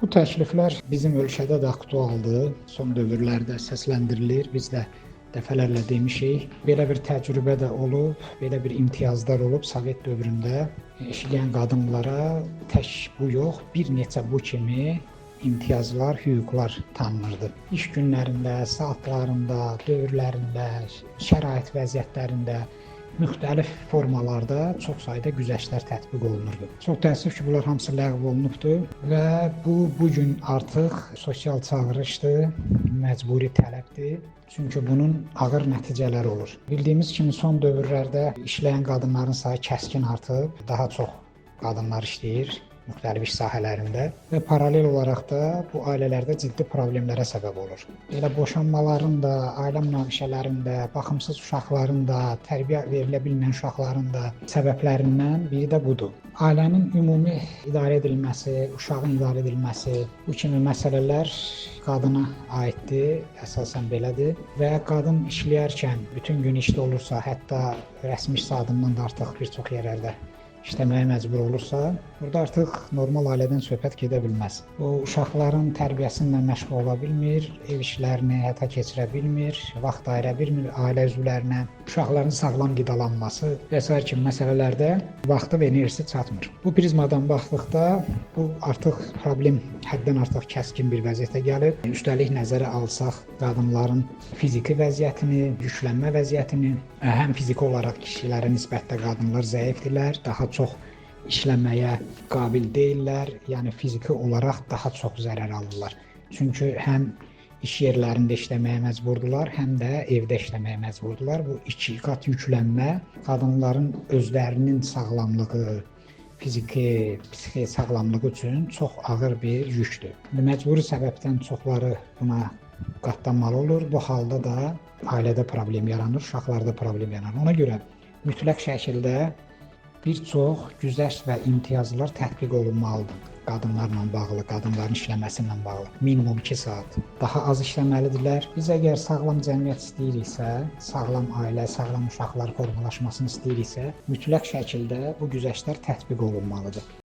Bu təkliflər bizim ölkədə də aktualdır. Son dövrlərdə səsləndirilir. Biz də dəfələrlə demişik. Belə bir təcrübə də olub, belə bir imtiyazlar olub Sovet dövründə işləyən qadınlara tək bu yox, bir neçə bu kimi imtiyazlar, hüquqlar tanınırdı. İş günlərində, saatlarında, dövrlərində, şərait vəziyyətlərində müxtəlif formalarda çox sayda güzəştlər tətbiq olunurdu. Çox təəssüf ki, bunlar hamısı ləğv olunubdur və bu gün artıq sosial çağırışdır, məcburi tələbdir. Çünki bunun ağır nəticələri olur. Bildiyimiz kimi son dövrlərdə işləyən qadınların sayı kəskin artıb, daha çox qadınlar işləyir müxtəlif iş sahələrində və paralel olaraq da bu ailələrdə ciddi problemlərə səbəb olur. Elə boşanmaların da, ailə münaqişələrinin də, baxımsız uşaqların da, tərbiyə verilə bilməyən uşaqların da səbəblərindən biri də budur. Ailənin ümumi idarə edilməsi, uşağın idarə edilməsi, bu kimi məsələlər qadına aiddir, əsasən belədir və qadın işləyərkən bütün gün işdə olursa, hətta rəsmi iş saatından da artıq bir çox yerlərdə işləməyə məcbur olursa, burada artıq normal ailədən söhbət gedə bilməz. O, uşaqların tərbiyəsindən məşğul ola bilmir, ev işlərini həyata keçirə bilmir, vaxt ayıra bilmir ailə üzvlərinə, uşaqların sağlam qidalanması və s. kimi məsələlərdə vaxtı və enerjisi çatmır. Bu prizmadan baxdıqda bu artıq problem həddən artıq kəskin bir vəziyyətə gəlib. Üstəlik nəzərə alsaq, qadınların fiziki vəziyyətini, yüklənmə vəziyyətini, həm fiziki olaraq kişilərə nisbətdə qadınlar zəifdirlər, daha çox işləməyə qabil deyillər, yəni fiziki olaraq daha çox zərər alırlar. Çünki həm iş yerlərində işləməyə məcburdurlar, həm də evdə işləməyə məcburdurlar. Bu iki qat yüklənmə qadınların özlərinin sağlamlığı, fiziki, psixi sağlamlığı üçün çox ağır bir yükdür. Məcburi səbəbdən çoxları buna qatlanmalı olur. Bu halda da ailədə problem yaranır, uşaqlarda problem yaranır. Ona görə mütləq şəkildə bir çox güzəşt və imtiyazlar tətbiq olunmalıdır. Qadınlarla bağlı, qadınların işləməsi ilə bağlı. Minimum 2 saat. Daha az işləməlidirlər. Biz əgər sağlam cəmiyyət istəyiriksə, sağlam ailə, sağlam uşaqlar formalaşmasını istəyiriksə, mütləq şəkildə bu güzəştlər tətbiq olunmalıdır.